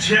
6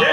6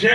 6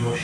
2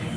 3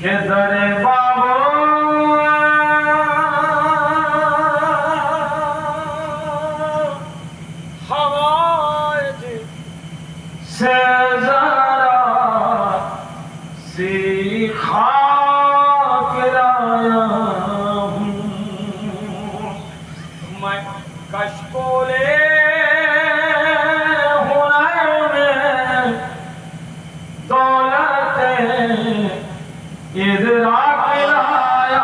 کہ در بابو حوائج سے ذرا سیکھا کرایا ہوں میں کشکولے ادراک لایا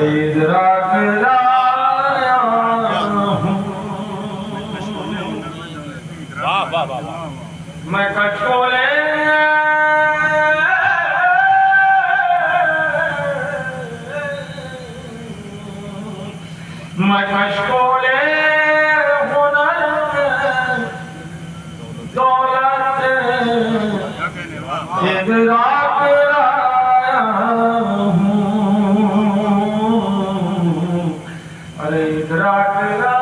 ادراک لایا میں کچولے میں کشکولے ادراک لایا ہوں ارے ادراک لایا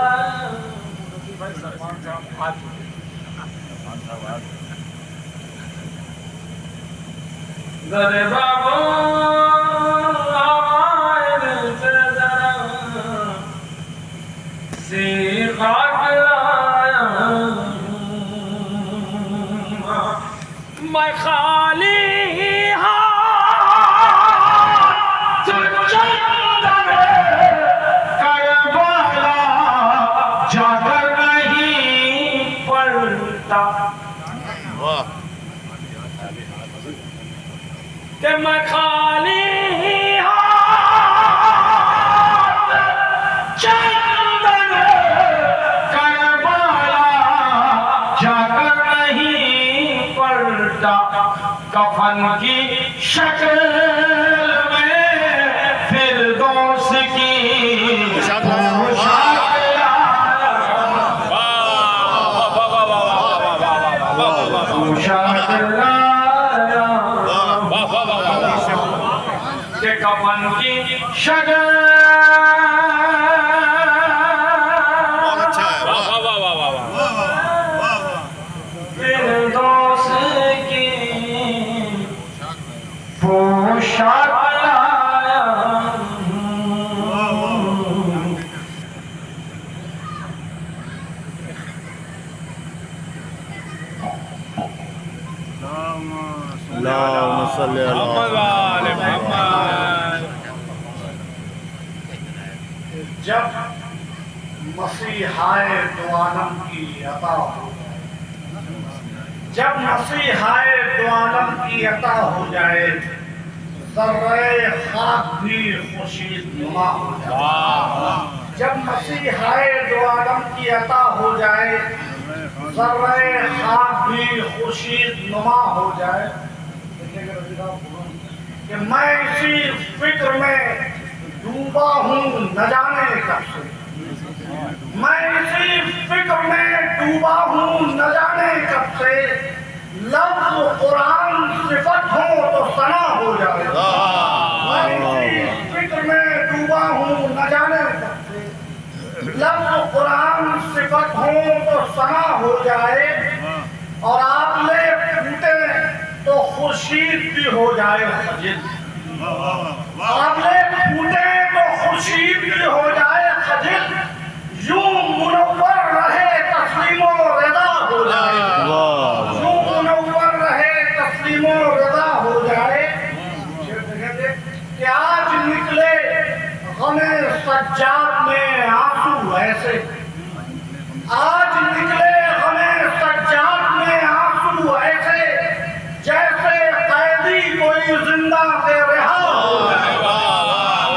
در بابو آمائن سے ذرا سیکھا لایا میں خالی ہاتھ چندن کربلا جا کر نہیں پڑتا کہ میں خالی ہاتھ چندن کربلا جا کر نہیں پڑتا کفن کی شکل میں فردوس کی پوشاک لایا پوشاک لایا کہ کفن کی شکل فردوس کی پوشاک لایا اللهم صل على محمد. جب مسیحائے دو عالم کی عطا ہو جب مسیحائے دو عالم کی عطا ہو جائے ذرہ خاک بھی خورشید نما ہو جائے جب مسیحائے دو عالم کی عطا ہو جائے ذرہ خاک بھی خورشید نما ہو جائے کہ میں اسی فکر میں ڈوبا ہوں نہ جانے کب سے میں اسی فکر میں ڈوبا ہوں نہ جانے کب سے لفظ قرآن صفت ہو تو ثنا ہو جائے میں اسی فکر میں ڈوبا ہوں نہ جانے کب سے لفظ قرآن صفت ہو تو ثنا ہو جائے اور آپ لے پھوٹے تو خورشید بھی ہو جائے خجل آپ لے پھوٹے تو خورشید بھی ہو جائے خجل یوں منور رہے تسلیم و رضا ہو جائے یوں منور رہے تسلیم و رضا ہو جائے کہ آج نکلے غم سجاد میں آنسو ایسے آج نکلے غم سجاد میں آنسو ایسے جیسے قیدی کوئی زندہ سے رہا ہو جائے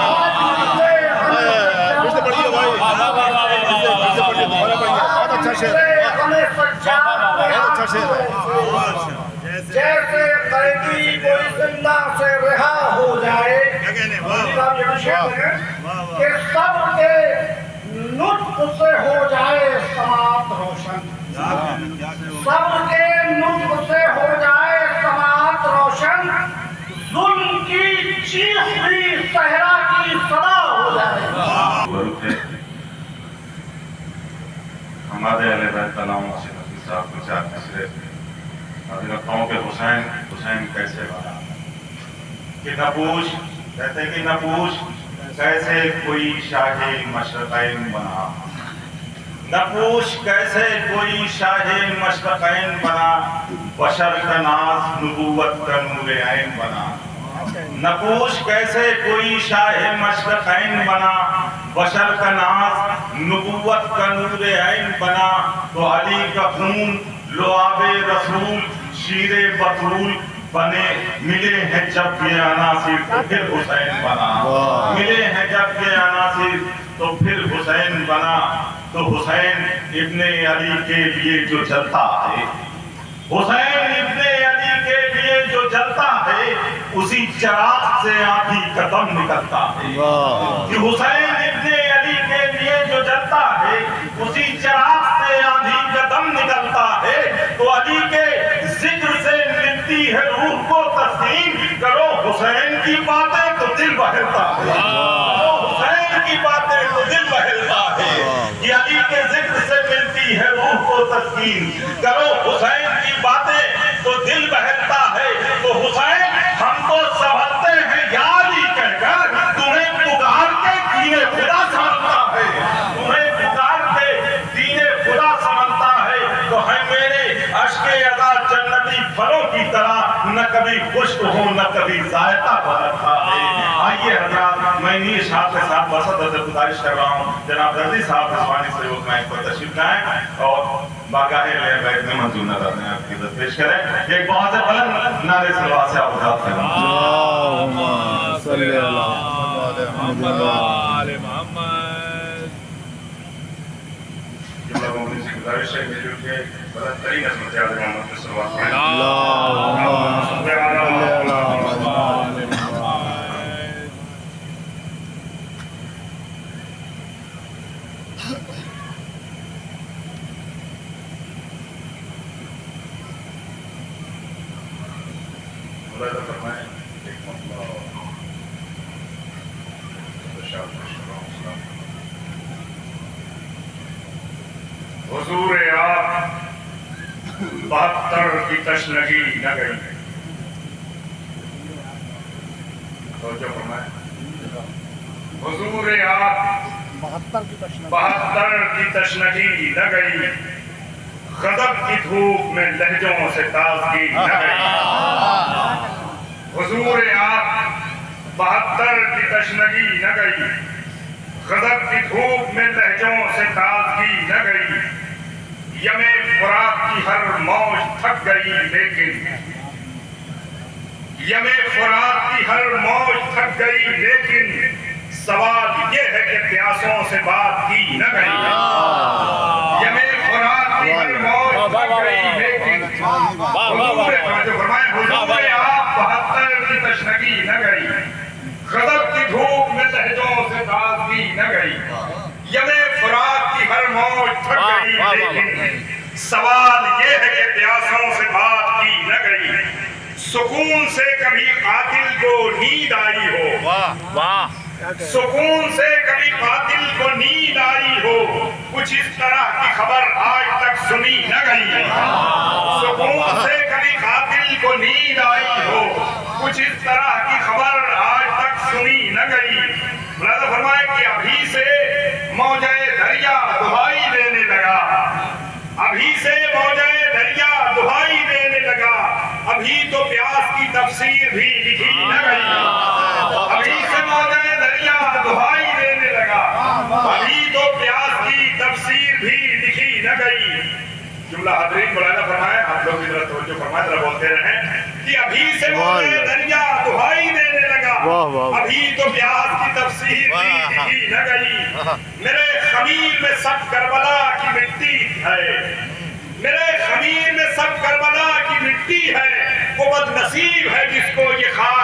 آج نکلے غم سجاد میں آنسو جیسے قیدی کوئی زندہ سے رہا ہو جائے کہ سب کے نطق سے ہو جائے سماعت روشن سب کے نطق سے ہو جائے سماعت روشن ظلم کی چیخ بھی صحرا کی صدا ہو جائے ہمارے علیہ بیت سلام سے صاحب کو چار مصرے ابھی لگتا ہوں کہ حسین کیسے بنا کہ نہ پوچھ، کہتے کہ نہ پوچھ کیسے کوئی شاہ مشرقین بنا، نہ پوچھ کیسے کوئی شاہ مشرقین بنا، بشر کا ناز نبوت کا نور عین بنا، نہ پوچھ کیسے کوئی شاہ مشرقین بنا، بشر کا ناز نبوت کا نور عین بنا، تو علی کا خون لعاب رسول شیر بطول بنے، ملے ہیں جب یہ عناصر تو پھر حسین بنا، ملے ہیں جب یہ عناصر تو پھر حسین بنا، تو حسین ابن علی کے لیے جو جلتا ہے، حسین ابن علی کے لیے جو جلتا ہے، اسی چراغ سے آندھی کا دم نکلتا ہے، کہ حسین ابن علی کے لیے جو جلتا ہے، اسی چراغ سے آندھی کا دم نکلتا ہے، تو علی کے ذکر سے ملتی ہے روح کو تسکین، کرو حسین کی باتیں تو دل بہلتا ہے، کرو حسین کی باتیں تو دل بہلتا ہے، کہ علی کے ذکر سے ملتی ہے روح کو تسکین، کرو حسین کی باتیں تو دل بہلتا ہے، تو حسین ہم تو سنبھلتے ہیں یا علی کہہ کر، تمہیں پکار کے دین خدا سمجھتا ہے، تمہیں پکار کے دین خدا سمجھتا ہے، تو ہے میرے اشک ادا جنتی پھلوں کی طرح، نہ کبھی خشک ہو نہ کبھی ذائقہ برتا ہے۔ آئیے حضرات، میں انہی اشعار کے ساتھ بسط گزارش کر رہا ہوں جناب درزی صاحب رضوانی سے وہ مائک پر تشریف لائیں اور باقاعدہ لے بیٹھ میں منظور نظر میں آپ کی عزت پیش کریں، ایک بہت سے بلند نعرے صلوات سے آغاز کریں۔ اللہم صلی علی محمد وآل محمد۔ جملہ مومنین سے گزارش ہے مل جل کے بلند ترین عظمت عظیم محمد پر صلوات کریں۔ اللہم صلی علی محمد وآل محمد۔ ملاحظہ فرمائیں ایک مرتبہ حضور آپ 72 کی تشنگی نہ گئی، توجہ فرمائیں، حضور آپ 72 کی تشنگی نہ گئی، غضب کی دھوپ میں لہجوں سے تازگی نہ گئی، حضور آپ 72 کی تشنگی نہ گئی، غضب کی دھوپ میں لہجوں سے تازگی نہ گئی، یم فرات کی ہر موج تھک گئی لیکن، یم فرات کی ہر موج تھک گئی لیکن، سوال یہ ہے کہ پیاسوں سے بات کی نہ گئی، یم فرات کی ہر موج تھک گئی لیکن، حضور فرمائے حضور آپ 72 کی تشنگی نہ گئی، غضب کی دھوپ میں لہجوں سے تازگی نہ گئی، یم فرات کی ہر موج تھک گئی لیکن، سوال یہ ہے کہ پیاسوں سے بات کی نہ گئی، سکون سے کبھی قاتل کو نیند آئی ہو، سکون سے کبھی قاتل کو نیند آئی ہو، کچھ اس طرح کی خبر آج تک سنی نہ گئی، سکون سے کبھی قاتل کو نیند آئی ہو، کچھ اس طرح کی خبر آج تک سنی نہ گئی، ملاحظہ فرمائے کہ ابھی سے موجہ دریا دہائی دینے لگا، ابھی سے موجہ دریا دہائی دینے لگا، ابھی تو پیاس کی تفسیر بھی لکھی نہ گئی، ابھی سے موجہ دریا دہائی دینے لگا، ابھی تو پیاس کی تفسیر بھی لکھی نہ گئی، جملہ حاضرین ملاحظہ فرمائے، آپ لوگ ادھر توجہ فرمائے، ذرا بولتے رہیں کہ ابھی سے موجہ دریا دہائی دینے لگا، ابھی تو پیاس کی تفسیر بھی لکھی نہ گئی، میرے خمیر میں سب کربلا کی مٹی ہے، میرے خمیر میں سب کربلا کی مٹی ہے، وہ بد نصیب ہے جس کو یہ خاک